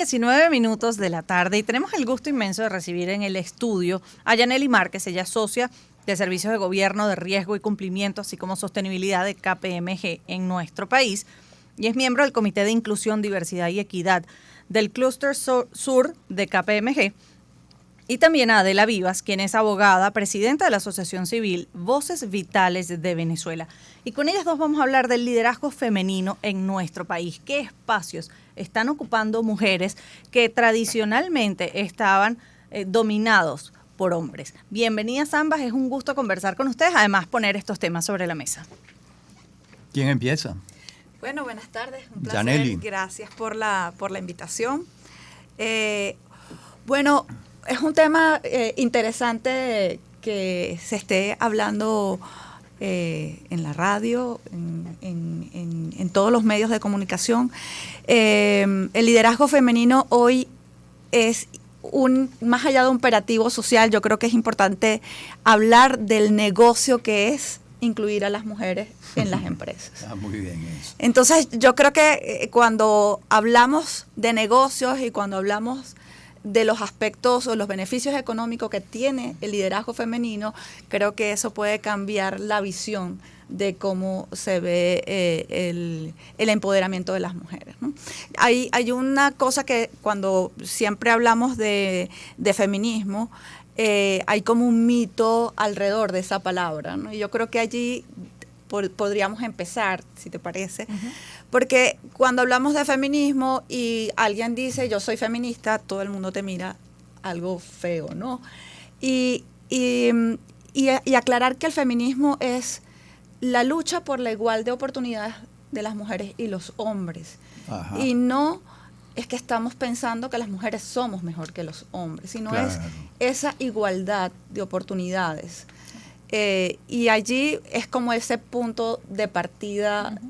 19 minutos de la tarde y tenemos el gusto inmenso de recibir en el estudio a Yanely Márquez. Ella es socia de Servicios de Gobierno de Riesgo y Cumplimiento, así como Sostenibilidad de KPMG en nuestro país, y es miembro del Comité de Inclusión, Diversidad y Equidad del Clúster Sur de KPMG. Y también a Adela Vivas, quien es abogada, presidenta de la Asociación Civil Voces Vitales de Venezuela. Y con ellas dos vamos a hablar del liderazgo femenino en nuestro país. ¿Qué espacios están ocupando mujeres que tradicionalmente estaban dominados por hombres? Bienvenidas ambas, es un gusto conversar con ustedes, además poner estos temas sobre la mesa. ¿Quién empieza? Bueno, buenas tardes, un placer. Yanely. Gracias por la invitación. Bueno, es un tema interesante que se esté hablando en la radio, en todos los medios de comunicación. El liderazgo femenino hoy es más allá de un imperativo social. Yo creo que es importante hablar del negocio que es incluir a las mujeres en las empresas. Muy bien eso. Entonces, yo creo que cuando hablamos de negocios y cuando hablamos de los aspectos o los beneficios económicos que tiene el liderazgo femenino, creo que eso puede cambiar la visión de cómo se ve el empoderamiento de las mujeres, ¿no? Hay una cosa que cuando siempre hablamos de feminismo, hay como un mito alrededor de esa palabra, ¿no? Y yo creo que allí podríamos empezar, si te parece, porque cuando hablamos de feminismo y alguien dice yo soy feminista, todo el mundo te mira algo feo, ¿no? Y aclarar que el feminismo es la lucha por la igualdad de oportunidades de las mujeres y los hombres. Ajá. Y no es que estamos pensando que las mujeres somos mejor que los hombres, sino claro, es esa igualdad de oportunidades. Y allí es como ese punto de partida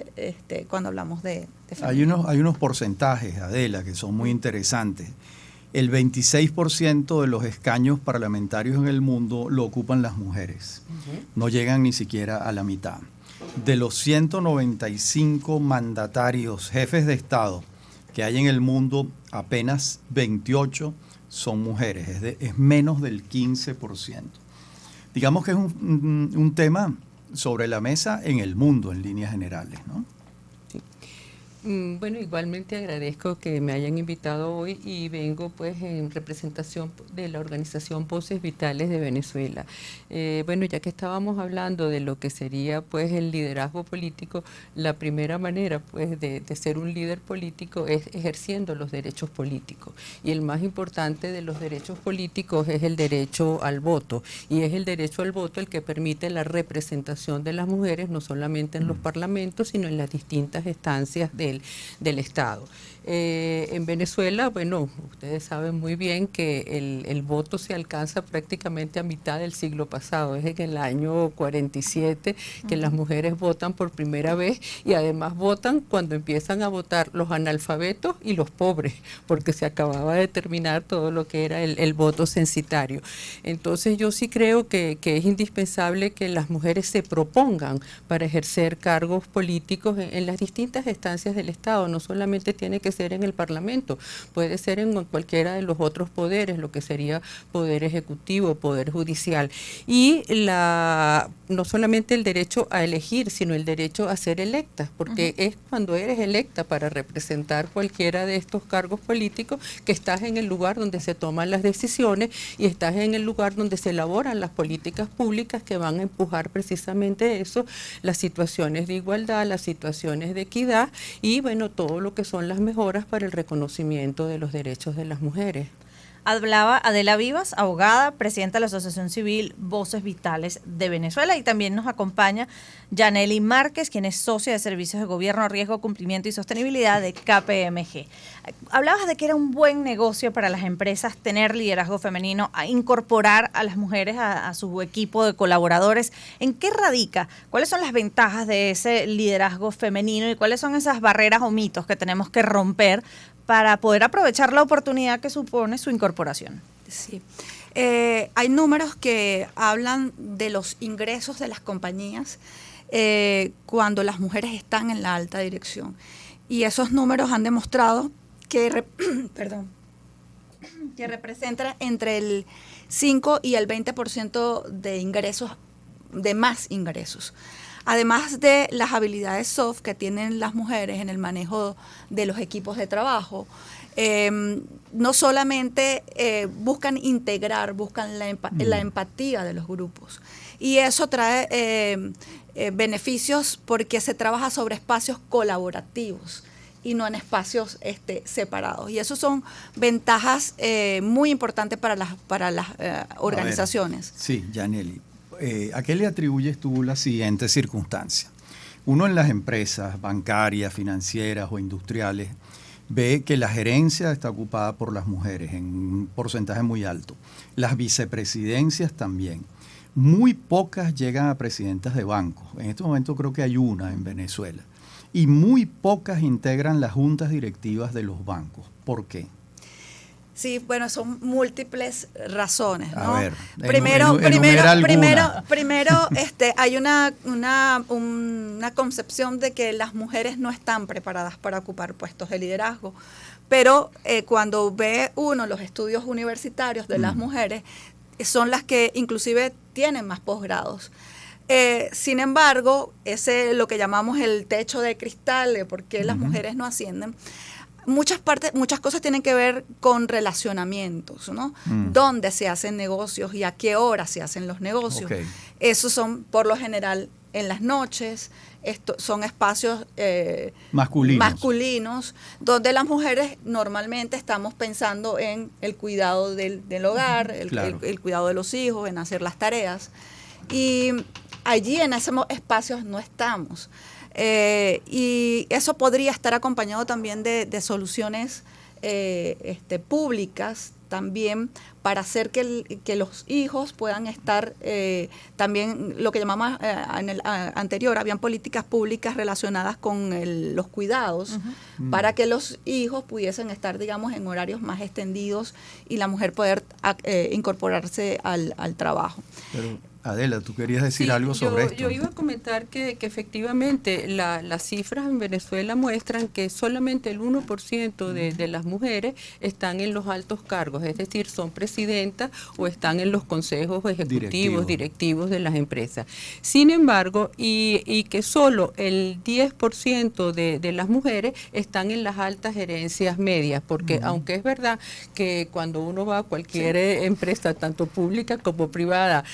cuando hablamos de feminismo. Hay unos porcentajes, Adela, que son muy interesantes. El 26% de los escaños parlamentarios en el mundo lo ocupan las mujeres. No llegan ni siquiera a la mitad. De los 195 mandatarios, jefes de Estado que hay en el mundo, apenas 28 son mujeres, es menos del 15%. Digamos que es un tema sobre la mesa en el mundo, en líneas generales, ¿no? Sí. Bueno, igualmente agradezco que me hayan invitado hoy y vengo pues en representación de la organización Voces Vitales de Venezuela. Bueno, ya que estábamos hablando de lo que sería pues el liderazgo político, la primera manera pues de ser un líder político es ejerciendo los derechos políticos. Y el más importante de los derechos políticos es el derecho al voto. Y es el derecho al voto el que permite la representación de las mujeres, no solamente en los parlamentos, sino en las distintas instancias del Estado. En Venezuela, bueno, ustedes saben muy bien que el voto se alcanza prácticamente a mitad del siglo pasado. Es en el año 47 que las mujeres votan por primera vez y además votan cuando empiezan a votar los analfabetos y los pobres, porque se acababa de terminar todo lo que era el voto censitario. Entonces yo sí creo que es indispensable que las mujeres se propongan para ejercer cargos políticos en las distintas instancias del Estado. No solamente tiene que ser en el Parlamento, puede ser en cualquiera de los otros poderes, lo que sería poder ejecutivo, poder judicial. Y no solamente el derecho a elegir, sino el derecho a ser electa, porque es cuando eres electa para representar cualquiera de estos cargos políticos que estás en el lugar donde se toman las decisiones y estás en el lugar donde se elaboran las políticas públicas que van a empujar precisamente eso, las situaciones de igualdad, las situaciones de equidad y bueno, todo lo que son las mejoras para el reconocimiento de los derechos de las mujeres. Hablaba Adela Vivas, abogada, presidenta de la Asociación Civil Voces Vitales de Venezuela, y también nos acompaña Yanely Márquez, quien es socia de Servicios de Gobierno, Riesgo, Cumplimiento y Sostenibilidad de KPMG. Hablabas de que era un buen negocio para las empresas tener liderazgo femenino, a incorporar a las mujeres a su equipo de colaboradores. ¿En qué radica? ¿Cuáles son las ventajas de ese liderazgo femenino y cuáles son esas barreras o mitos que tenemos que romper para poder aprovechar la oportunidad que supone su incorporación? Sí. Hay números que hablan de los ingresos de las compañías cuando las mujeres están en la alta dirección. Y esos números han demostrado perdón, que representa entre el 5 y el 20% de ingresos, de más ingresos. Además de las habilidades soft que tienen las mujeres en el manejo de los equipos de trabajo, no solamente buscan integrar, buscan la empatía de los grupos. Y eso trae beneficios porque se trabaja sobre espacios colaborativos y no en espacios separados. Y eso son ventajas muy importantes para las organizaciones. Sí, Yanely. ¿A qué le atribuyes tú la siguiente circunstancia? Uno en las empresas bancarias, financieras o industriales ve que la gerencia está ocupada por las mujeres en un porcentaje muy alto. Las vicepresidencias también. Muy pocas llegan a presidentas de bancos. En este momento creo que hay una en Venezuela. Y muy pocas integran las juntas directivas de los bancos. ¿Por qué? Sí, bueno, son múltiples razones, ¿no? A ver, primero hay una concepción de que las mujeres no están preparadas para ocupar puestos de liderazgo, pero cuando ve uno los estudios universitarios de las mujeres, son las que inclusive tienen más posgrados. Sin embargo, ese lo que llamamos el techo de cristal de por qué las mujeres no ascienden. Muchas cosas tienen que ver con relacionamientos, ¿no? Dónde se hacen negocios y a qué hora se hacen los negocios. Okay. Esos son, por lo general, en las noches. Son espacios masculinos, donde las mujeres normalmente estamos pensando en el cuidado del hogar, el cuidado de los hijos, en hacer las tareas. Y allí en esos espacios no estamos. Y eso podría estar acompañado también de soluciones públicas también para hacer que los hijos puedan estar también lo que llamamos en el anterior, habían políticas públicas relacionadas con los cuidados para que los hijos pudiesen estar, digamos, en horarios más extendidos y la mujer poder incorporarse al trabajo. Pero Adela, tú querías decir algo sobre esto. Yo iba a comentar que efectivamente las cifras en Venezuela muestran que solamente el 1% de las mujeres están en los altos cargos, es decir, son presidentas o están en los consejos ejecutivos, directivos de las empresas. Sin embargo, y que solo el 10% de las mujeres están en las altas gerencias medias, porque aunque es verdad que cuando uno va a cualquier empresa, tanto pública como privada,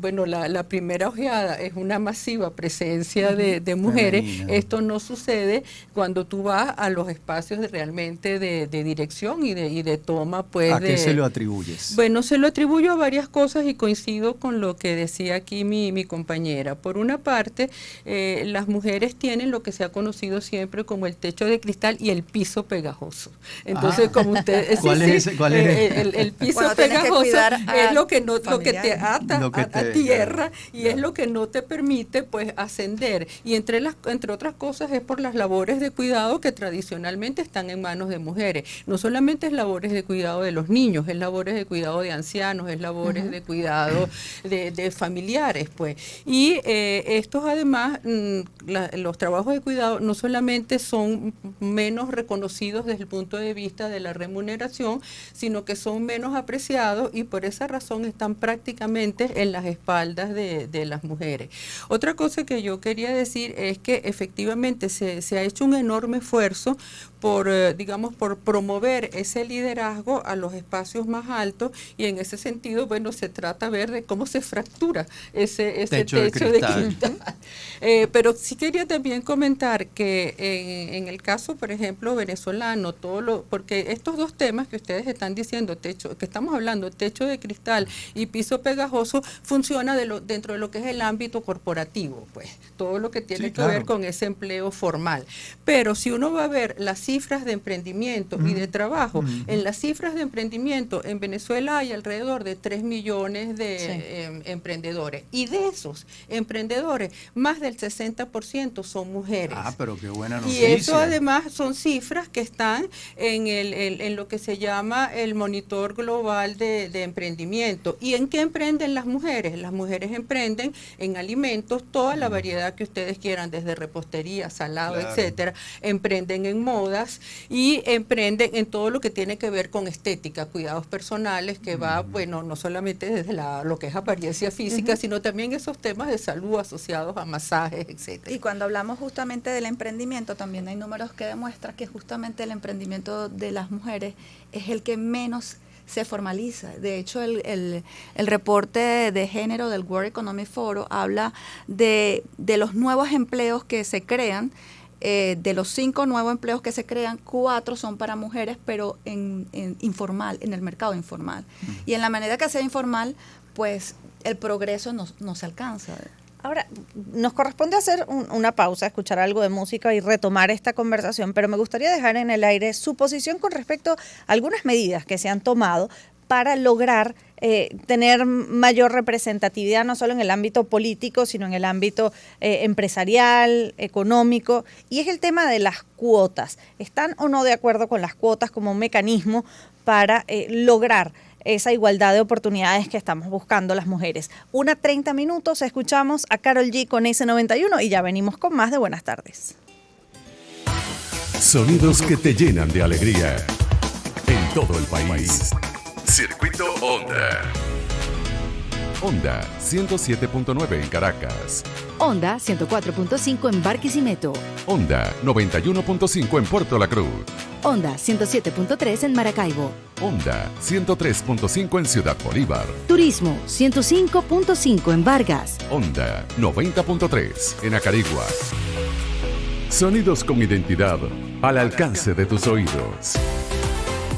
bueno, la primera ojeada es una masiva presencia de mujeres. Femenina. Esto no sucede cuando tú vas a los espacios realmente de dirección y de toma. Pues, ¿a qué se lo atribuyes? Bueno, se lo atribuyo a varias cosas y coincido con lo que decía aquí mi compañera. Por una parte, las mujeres tienen lo que se ha conocido siempre como el techo de cristal y el piso pegajoso. Entonces, como usted... ¿Cuál es ese? El piso pegajoso es lo que te ata a tierra y es lo que no te permite pues ascender, y entre otras cosas es por las labores de cuidado que tradicionalmente están en manos de mujeres. No solamente es labores de cuidado de los niños, es labores de cuidado de ancianos, es labores de cuidado de familiares, pues. Y estos además, los trabajos de cuidado no solamente son menos reconocidos desde el punto de vista de la remuneración, sino que son menos apreciados y por esa razón están prácticamente en las espaldas de las mujeres. Otra cosa que yo quería decir es que efectivamente se ha hecho un enorme esfuerzo por promover ese liderazgo a los espacios más altos, y en ese sentido, bueno, se trata de ver de cómo se fractura ese techo de cristal. Pero sí quería también comentar que en el caso, por ejemplo, venezolano, porque estos dos temas que ustedes están diciendo, que estamos hablando, techo de cristal y piso pegajoso, funciona dentro de lo que es el ámbito corporativo, pues, todo lo que tiene que ver con ese empleo formal. Pero si uno va a ver las cifras de emprendimiento y de trabajo, en las cifras de emprendimiento en Venezuela hay alrededor de 3 millones de emprendedores, y de esos emprendedores, más del 60% son mujeres. Ah, pero qué buena noticia. Y eso además son cifras que están en lo que se llama el monitor global de emprendimiento. ¿Y en qué emprenden las mujeres? mujeres. Las mujeres emprenden en alimentos toda la variedad que ustedes quieran, desde repostería, salado, Claro. etcétera. Emprenden en modas y emprenden en todo lo que tiene que ver con estética, cuidados personales, que va, bueno, no solamente desde lo que es apariencia física, sino también esos temas de salud asociados a masajes, etcétera. Y cuando hablamos justamente del emprendimiento, también hay números que demuestran que justamente el emprendimiento de las mujeres es el que menos se formaliza. De hecho, el reporte de género del World Economic Forum habla de los nuevos empleos que se crean. De los 5 nuevos empleos que se crean, 4 son para mujeres, pero en informal, en el mercado informal. Y en la manera que sea informal, pues el progreso no se alcanza. Ahora, nos corresponde hacer una pausa, escuchar algo de música y retomar esta conversación, pero me gustaría dejar en el aire su posición con respecto a algunas medidas que se han tomado para lograr tener mayor representatividad, no solo en el ámbito político, sino en el ámbito empresarial, económico, y es el tema de las cuotas. ¿Están o no de acuerdo con las cuotas como un mecanismo para lograr esa igualdad de oportunidades que estamos buscando las mujeres? 1:30 minutos, escuchamos a Karol G con S91 y ya venimos con más de Buenas Tardes. Sonidos que te llenan de alegría en todo el país. Circuito Onda. Onda 107.9 en Caracas. Onda 104.5 en Barquisimeto. Onda 91.5 en Puerto La Cruz. Onda 107.3 en Maracaibo. Onda 103.5 en Ciudad Bolívar. Turismo 105.5 en Vargas. Onda 90.3 en Acarigua. Sonidos con identidad al alcance de tus oídos.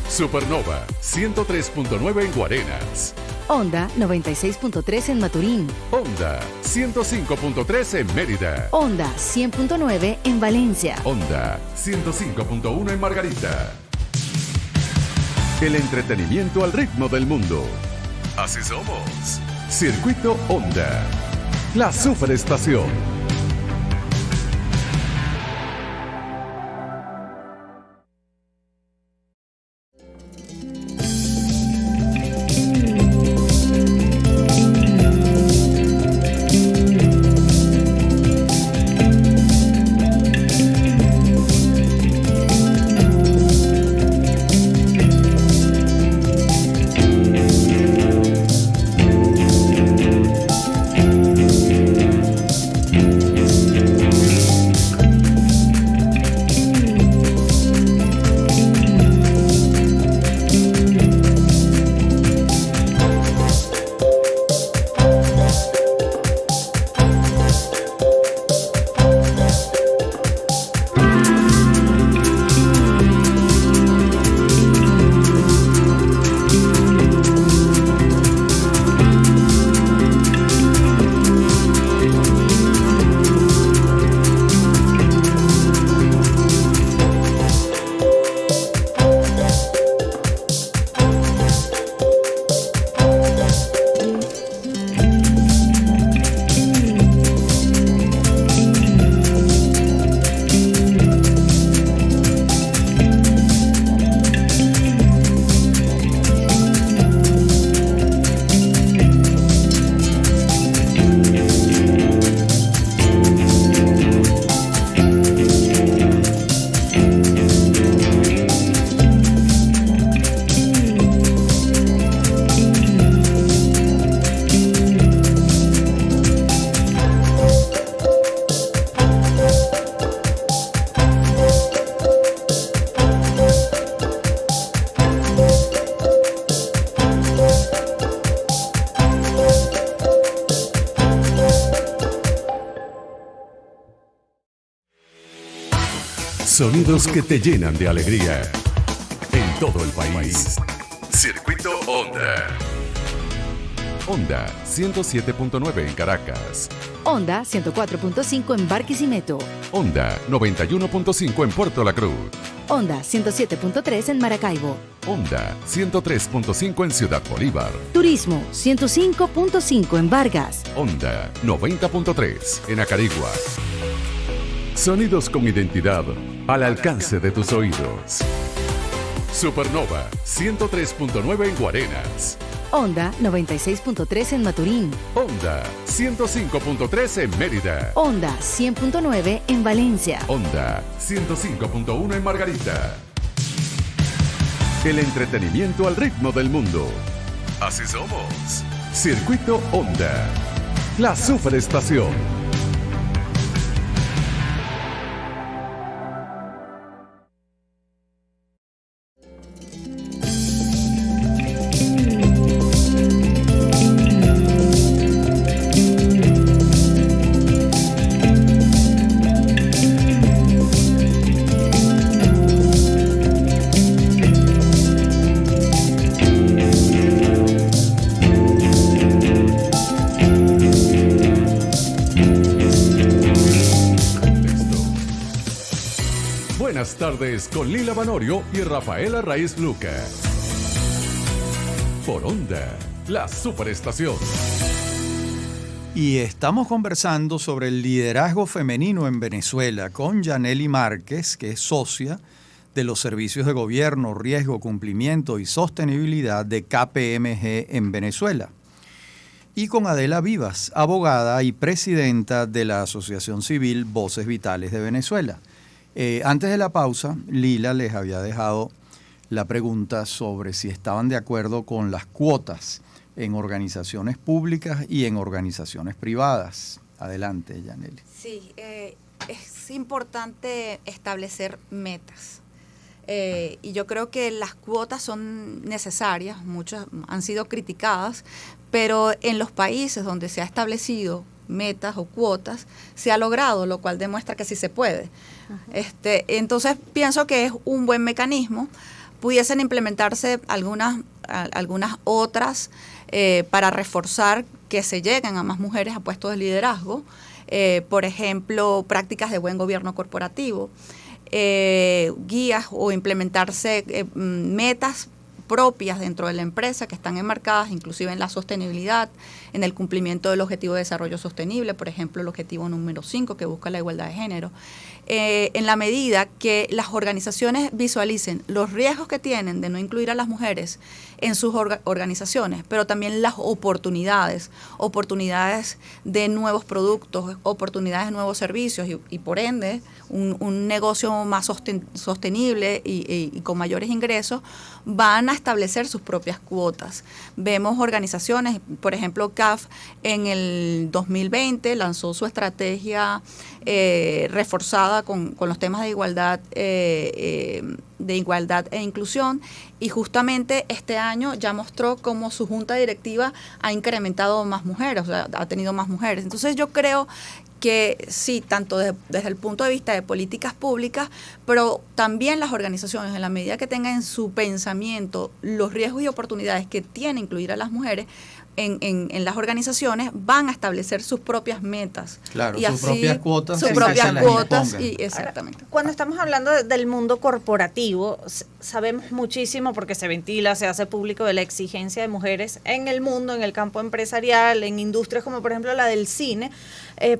Supernova 103.9 en Guarenas. Onda 96.3 en Maturín. Onda 105.3 en Mérida. Onda 100.9 en Valencia. Onda 105.1 en Margarita. El entretenimiento al ritmo del mundo. Así somos. Circuito Onda. La superestación. Sonidos que te llenan de alegría en todo el país. Circuito Onda. Onda 107.9 en Caracas. Onda 104.5 en Barquisimeto. Onda 91.5 en Puerto La Cruz. Onda 107.3 en Maracaibo. Onda 103.5 en Ciudad Bolívar. Turismo 105.5 en Vargas. Onda 90.3 en Acarigua. Sonidos con identidad al alcance de tus oídos. Supernova 103.9 en Guarenas. Onda 96.3 en Maturín. Onda 105.3 en Mérida. Onda 100.9 en Valencia. Onda 105.1 en Margarita. El entretenimiento al ritmo del mundo. Así somos. Circuito Onda. La superestación. Buenas tardes con Lila Vanorio y Rafaela Raiz Luca. Por Onda, la superestación. Y estamos conversando sobre el liderazgo femenino en Venezuela con Yanely Márquez, que es socia de los servicios de gobierno, riesgo, cumplimiento y sostenibilidad de KPMG en Venezuela. Y con Adela Vivas, abogada y presidenta de la Asociación Civil Voces Vitales de Venezuela. Antes de la pausa, Lila les había dejado la pregunta sobre si estaban de acuerdo con las cuotas en organizaciones públicas y en organizaciones privadas. Adelante, Yanely. Sí, es importante establecer metas. Y yo creo que las cuotas son necesarias, muchas han sido criticadas, pero en los países donde se ha establecido metas o cuotas, se ha logrado, lo cual demuestra que sí se puede. Entonces pienso que es un buen mecanismo. Pudiesen implementarse algunas otras para reforzar que se lleguen a más mujeres a puestos de liderazgo, por ejemplo, prácticas de buen gobierno corporativo, guías o implementarse metas propias dentro de la empresa que están enmarcadas inclusive en la sostenibilidad, en el cumplimiento del Objetivo de Desarrollo Sostenible, por ejemplo, el objetivo número 5 que busca la igualdad de género. En la medida que las organizaciones visualicen los riesgos que tienen de no incluir a las mujeres en sus organizaciones, pero también las oportunidades de nuevos productos, oportunidades de nuevos servicios y por ende un negocio más sostenible y con mayores ingresos, van a establecer sus propias cuotas. Vemos organizaciones, por ejemplo, CAF en el 2020 lanzó su estrategia reforzada con los temas de igualdad e inclusión, y justamente este año ya mostró cómo su junta directiva ha incrementado más mujeres, o sea, ha tenido más mujeres. Entonces yo creo que sí, tanto desde el punto de vista de políticas públicas, pero también las organizaciones, en la medida que tengan en su pensamiento los riesgos y oportunidades que tiene incluir a las mujeres en las organizaciones, van a establecer sus propias metas. Claro, y sus propias cuotas. Sus propias cuotas, y exactamente. Ahora, cuando estamos hablando del mundo corporativo, sabemos muchísimo, porque se ventila, se hace público, de la exigencia de mujeres en el mundo, en el campo empresarial, en industrias como por ejemplo la del cine,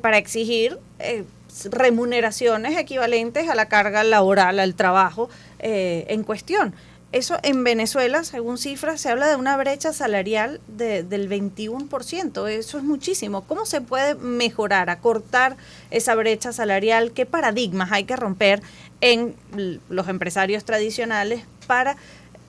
para exigir remuneraciones equivalentes a la carga laboral, al trabajo en cuestión. Eso en Venezuela, según cifras, se habla de una brecha salarial del 21%. Eso es muchísimo. ¿Cómo se puede mejorar, acortar esa brecha salarial? ¿Qué paradigmas hay que romper en los empresarios tradicionales para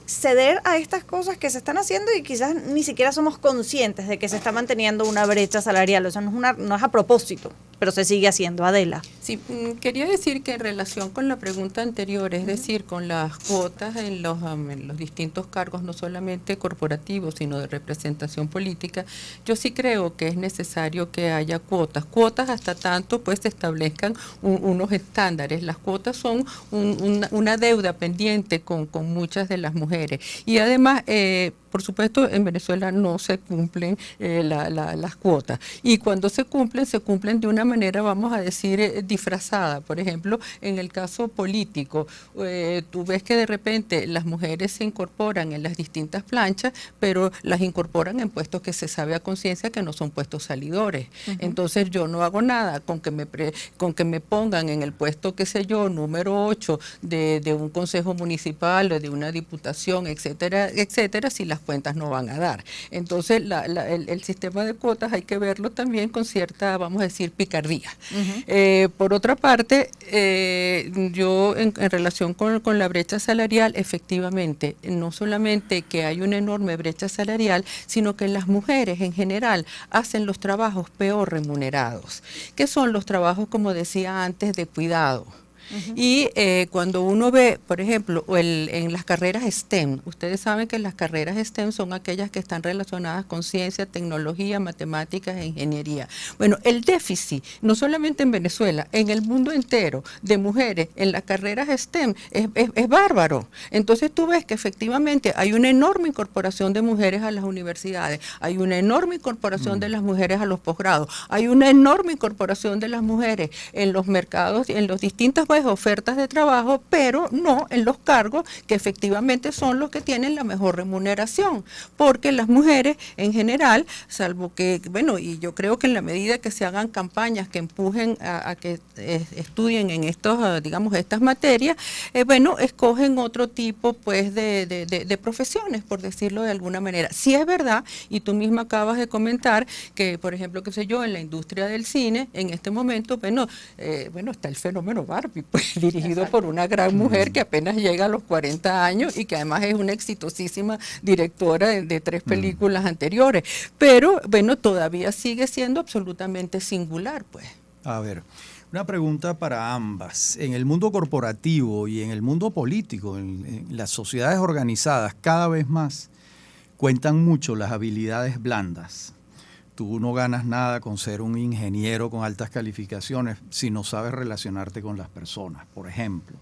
ceder a estas cosas que se están haciendo y quizás ni siquiera somos conscientes de que se está manteniendo una brecha salarial? Eso no es a propósito, pero se sigue haciendo. Adela. Sí, quería decir que en relación con la pregunta anterior, es decir, con las cuotas en los distintos cargos, no solamente corporativos, sino de representación política, yo sí creo que es necesario que haya cuotas hasta tanto pues se establezcan unos estándares. Las cuotas son una deuda pendiente con muchas de las mujeres. Y además, por supuesto, en Venezuela no se cumplen las cuotas. Y cuando se cumplen de una manera, vamos a decir, disfrazada. Por ejemplo, en el caso político, tú ves que de repente las mujeres se incorporan en las distintas planchas, pero las incorporan en puestos que se sabe a conciencia que no son puestos salidores. Entonces yo no hago nada con que me pongan en el puesto, qué sé yo, número 8 de un consejo municipal o de una diputación, etcétera, etcétera, si las cuentas no van a dar. Entonces, el sistema de cuotas hay que verlo también con cierta, vamos a decir, picardía. Por otra parte, yo en relación con la brecha salarial, efectivamente, no solamente que hay una enorme brecha salarial, sino que las mujeres en general hacen los trabajos peor remunerados, que son los trabajos, como decía antes, de cuidado. Y cuando uno ve, por ejemplo, en las carreras STEM, ustedes saben que las carreras STEM son aquellas que están relacionadas con ciencia, tecnología, matemáticas e ingeniería. Bueno, el déficit, no solamente en Venezuela, en el mundo entero, de mujeres en las carreras STEM es bárbaro. Entonces tú ves que efectivamente hay una enorme incorporación de mujeres a las universidades, hay una enorme incorporación de las mujeres a los posgrados, hay una enorme incorporación de las mujeres en los mercados, en los distintos ofertas de trabajo, pero no en los cargos que efectivamente son los que tienen la mejor remuneración, porque las mujeres en general, salvo que, bueno, y yo creo que en la medida que se hagan campañas que empujen a que estudien en estos, digamos, estas materias, bueno, escogen otro tipo, pues, de profesiones, por decirlo de alguna manera. Sí es verdad, y tú misma acabas de comentar que, por ejemplo, qué sé yo, en la industria del cine, en este momento, bueno, está el fenómeno Barbie, pues, dirigido por una gran mujer que apenas llega a los 40 años y que además es una exitosísima directora de 3 películas anteriores. Pero, bueno, todavía sigue siendo absolutamente singular, pues. A ver, una pregunta para ambas. En el mundo corporativo y en el mundo político, en las sociedades organizadas, cada vez más cuentan mucho las habilidades blandas. Tú no ganas nada con ser un ingeniero con altas calificaciones si no sabes relacionarte con las personas, por ejemplo.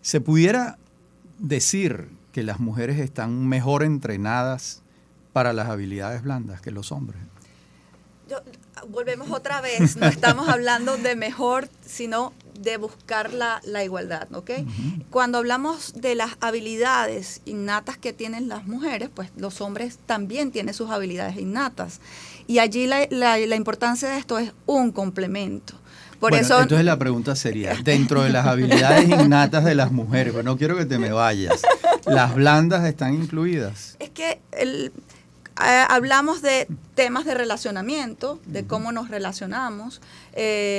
¿Se pudiera decir que las mujeres están mejor entrenadas para las habilidades blandas que los hombres? Volvemos otra vez, no estamos hablando de mejor, sino de buscar la igualdad, ¿ok? Cuando hablamos de las habilidades innatas que tienen las mujeres, pues los hombres también tienen sus habilidades innatas. Y allí la importancia de esto es un complemento. Por bueno, eso, entonces la pregunta sería, dentro de las habilidades innatas de las mujeres, pues no quiero que te me vayas, ¿las blandas están incluidas? Es que hablamos de temas de relacionamiento, de cómo nos relacionamos,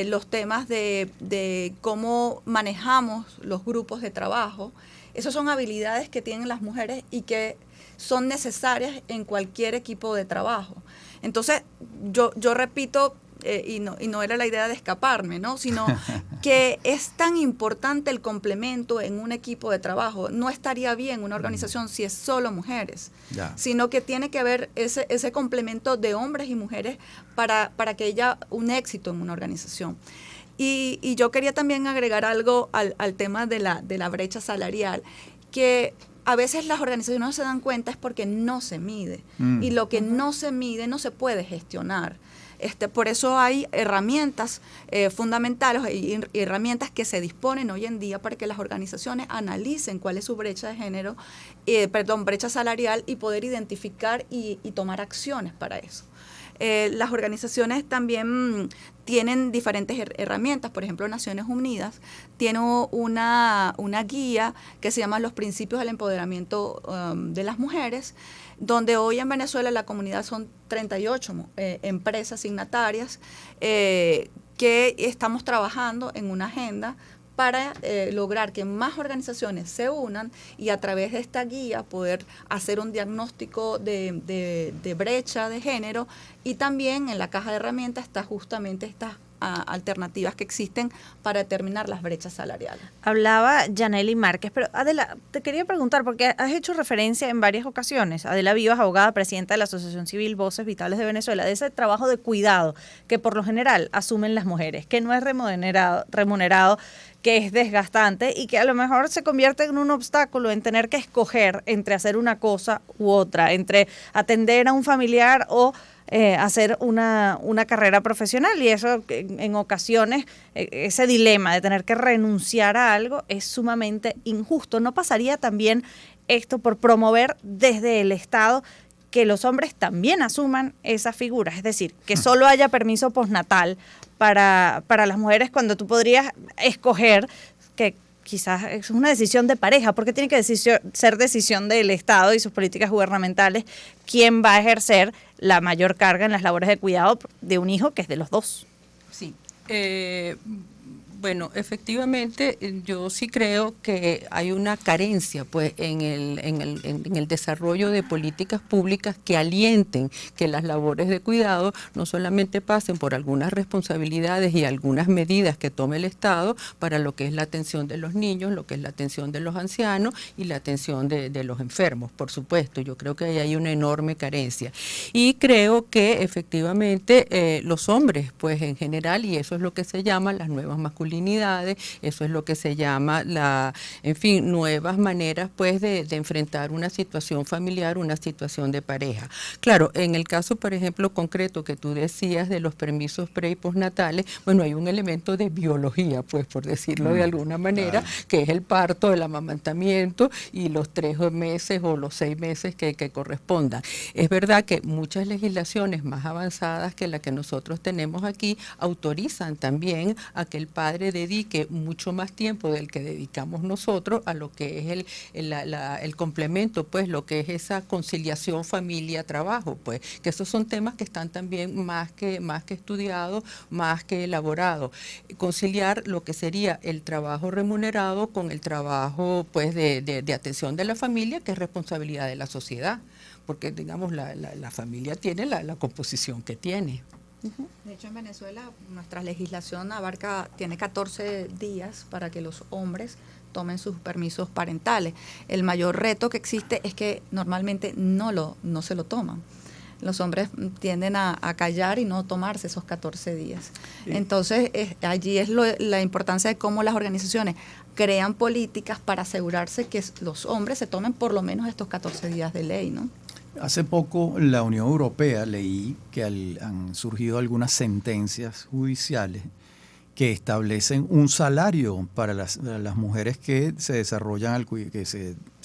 los temas de cómo manejamos los grupos de trabajo. Esas son habilidades que tienen las mujeres y que son necesarias en cualquier equipo de trabajo. Entonces, yo repito, y no era la idea de escaparme, ¿no? Sino que es tan importante el complemento en un equipo de trabajo. No estaría bien una organización si es solo mujeres, sino que tiene que haber ese complemento de hombres y mujeres para que haya un éxito en una organización. Y yo quería también agregar algo al tema de la brecha salarial, que a veces las organizaciones no se dan cuenta es porque no se mide. Y lo que no se mide no se puede gestionar. Por eso hay herramientas fundamentales y herramientas que se disponen hoy en día para que las organizaciones analicen cuál es su brecha de género, brecha salarial, y poder identificar y tomar acciones para eso. Las organizaciones también tienen diferentes herramientas. Por ejemplo, Naciones Unidas tiene una guía que se llama Los Principios del Empoderamiento de las Mujeres, donde hoy en Venezuela la comunidad son 38 empresas signatarias que estamos trabajando en una agenda para lograr que más organizaciones se unan y a través de esta guía poder hacer un diagnóstico de brecha de género, y también en la caja de herramientas está justamente estas alternativas que existen para determinar las brechas salariales. Hablaba Yanely Márquez, pero Adela, te quería preguntar, porque has hecho referencia en varias ocasiones, Adela Vivas, abogada, presidenta de la Asociación Civil Voces Vitales de Venezuela, de ese trabajo de cuidado que por lo general asumen las mujeres, que no es remunerado, que es desgastante y que a lo mejor se convierte en un obstáculo en tener que escoger entre hacer una cosa u otra, entre atender a un familiar o hacer una carrera profesional, y eso en ocasiones, ese dilema de tener que renunciar a algo es sumamente injusto. ¿No pasaría también esto por promover desde el Estado que los hombres también asuman esa figura? Es decir, que solo haya permiso postnatal para las mujeres cuando tú podrías escoger que quizás es una decisión de pareja, porque tiene que ser decisión del Estado y sus políticas gubernamentales quién va a ejercer la mayor carga en las labores de cuidado de un hijo que es de los dos. Sí. Bueno, efectivamente, yo sí creo que hay una carencia, pues, en el desarrollo de políticas públicas que alienten que las labores de cuidado no solamente pasen por algunas responsabilidades y algunas medidas que tome el Estado para lo que es la atención de los niños, lo que es la atención de los ancianos y la atención de los enfermos, por supuesto. Yo creo que ahí hay una enorme carencia. Y creo que efectivamente los hombres, pues, en general, y eso es lo que se llama las nuevas masculinidades, eso es lo que se llama nuevas maneras, pues, de enfrentar una situación familiar, una situación de pareja. Claro, en el caso, por ejemplo, concreto que tú decías de los permisos pre y postnatales, bueno, hay un elemento de biología, pues, por decirlo de alguna manera, que es el parto, el amamantamiento y los 3 meses o los 6 meses que correspondan. Es verdad que muchas legislaciones más avanzadas que la que nosotros tenemos aquí autorizan también a que el padre dedique mucho más tiempo del que dedicamos nosotros a lo que es el complemento, pues, lo que es esa conciliación familia-trabajo, pues, que esos son temas que están también más que estudiados, más que elaborados. Conciliar lo que sería el trabajo remunerado con el trabajo, pues, de atención de la familia, que es responsabilidad de la sociedad, porque, digamos, la familia tiene la composición que tiene. De hecho, en Venezuela nuestra legislación tiene 14 días para que los hombres tomen sus permisos parentales. El mayor reto que existe es que normalmente no se lo toman. Los hombres tienden a callar y no tomarse esos 14 días. Sí. Entonces, allí es la importancia de cómo las organizaciones crean políticas para asegurarse que los hombres se tomen por lo menos estos 14 días de ley, ¿no? Hace poco la Unión Europea leí que han surgido algunas sentencias judiciales que establecen un salario para las mujeres que se desarrollan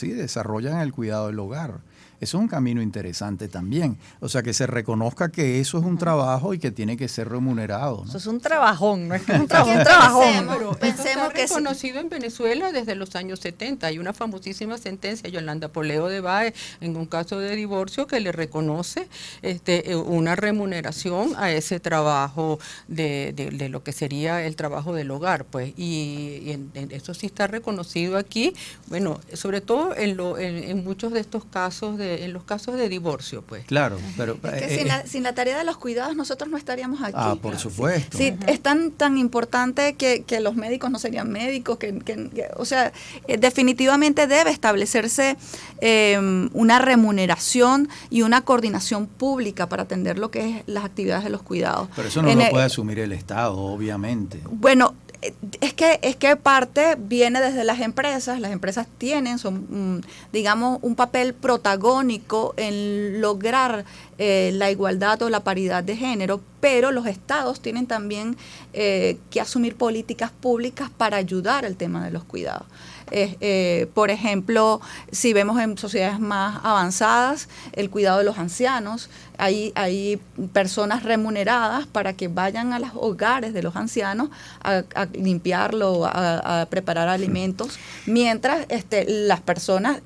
desarrollan el cuidado del hogar. Eso es un camino interesante también. O sea, que se reconozca que eso es un trabajo y que tiene que ser remunerado, ¿no? Eso es un trabajón, no es que es un trabajón. Pero pensemos que reconocido en Venezuela desde los años 70. Hay una famosísima sentencia, Yolanda Poleo de Báez, en un caso de divorcio, que le reconoce una remuneración a ese trabajo de lo que sería el trabajo del hogar, pues. Y eso sí está reconocido aquí, bueno, sobre todo en muchos de estos casos en los casos de divorcio, pues. Claro, pero es que sin la tarea de los cuidados nosotros no estaríamos aquí. Por supuesto. Sí, es tan importante que los médicos no serían médicos, o sea, definitivamente debe establecerse una remuneración y una coordinación pública para atender lo que es las actividades de los cuidados. Pero eso no lo puede asumir el Estado, obviamente. Bueno, es que parte viene desde las empresas son, digamos, un papel protagónico en lograr la igualdad o la paridad de género, pero los estados tienen también que asumir políticas públicas para ayudar al tema de los cuidados. Por ejemplo, si vemos en sociedades más avanzadas, el cuidado de los ancianos, hay personas remuneradas para que vayan a los hogares de los ancianos a limpiarlo, a preparar alimentos, mientras las personas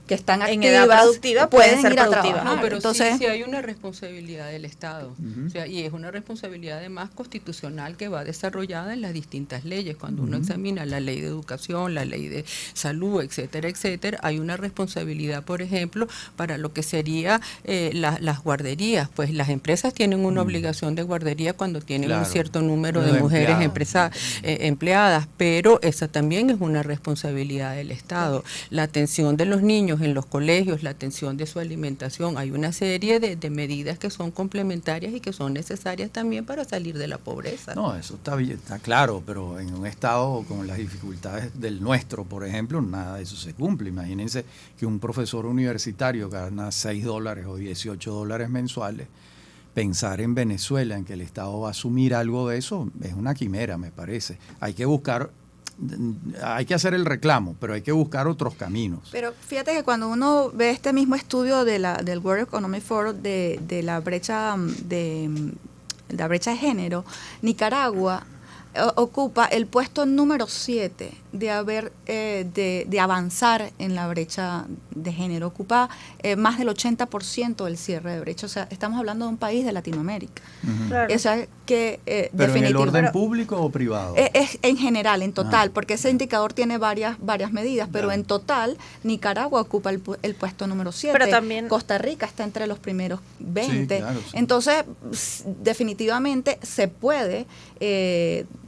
que están en activas, edad productiva pueden ser ir a productivas. trabajar. No, pero entonces, sí hay una responsabilidad del Estado, o sea, y es una responsabilidad además constitucional que va desarrollada en las distintas leyes. Cuando uno examina la ley de educación, la ley de salud, etcétera, etcétera, hay una responsabilidad, por ejemplo, para lo que sería las guarderías. Pues las empresas tienen una obligación de guardería cuando tienen un cierto número de mujeres empleadas, pero esa también es una responsabilidad del Estado. La atención de los niños en los colegios, la atención de su alimentación, hay una serie de medidas que son complementarias y que son necesarias también para salir de la pobreza. No, eso está bien, está claro, pero en un estado con las dificultades del nuestro, por ejemplo, nada de eso se cumple. Imagínense que un profesor universitario gana $6 o $18 mensuales. Pensar en Venezuela, en que el Estado va a asumir algo de eso, es una quimera, me parece. Hay que hacer el reclamo, pero hay que buscar otros caminos. Pero fíjate que cuando uno ve este mismo estudio del World Economic Forum de la brecha de género, Nicaragua ocupa el puesto número 7 de avanzar en la brecha de género. Ocupa más del 80% del cierre de brecha. O sea, estamos hablando de un país de Latinoamérica. Claro. O sea, que ¿Pero en el orden definitivamente público o privado? es en general, en total, porque ese indicador tiene varias medidas, pero Ya. en total Nicaragua ocupa el puesto número 7. Pero también- Costa Rica está entre los primeros 20. Sí, claro, sí. Entonces, definitivamente se puede.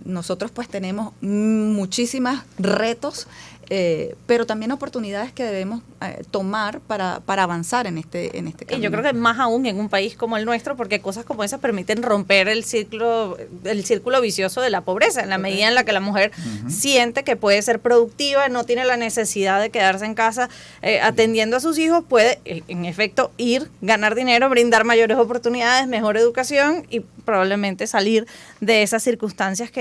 Nosotros pues tenemos muchísimos retos, pero también oportunidades que debemos tomar para avanzar en este camino. Y yo creo que más aún en un país como el nuestro, porque cosas como esas permiten romper el círculo vicioso de la pobreza, en la medida en la que la mujer siente que puede ser productiva, no tiene la necesidad de quedarse en casa atendiendo a sus hijos, puede en efecto ir, ganar dinero, brindar mayores oportunidades, mejor educación y probablemente salir de esas circunstancias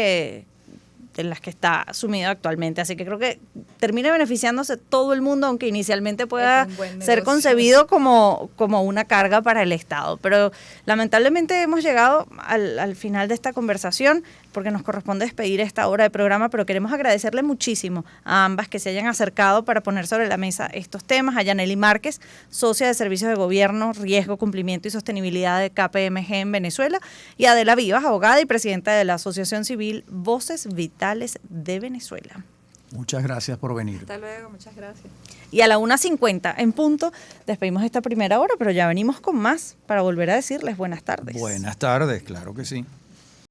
en las que está sumido actualmente. Así que creo que termina beneficiándose todo el mundo, aunque inicialmente pueda Es un buen ser negocio. concebido como una carga para el Estado. Pero lamentablemente hemos llegado al final de esta conversación, porque nos corresponde despedir esta hora de programa, pero queremos agradecerle muchísimo a ambas que se hayan acercado para poner sobre la mesa estos temas. A Yanely Márquez, socia de Servicios de Gobierno, Riesgo, Cumplimiento y Sostenibilidad de KPMG en Venezuela, y a Adela Vivas, abogada y presidenta de la Asociación Civil Voces Vitales de Venezuela. Muchas gracias por venir. Hasta luego, muchas gracias. Y a la 1:50 en punto despedimos esta primera hora, pero ya venimos con más para volver a decirles buenas tardes. Buenas tardes, claro que sí.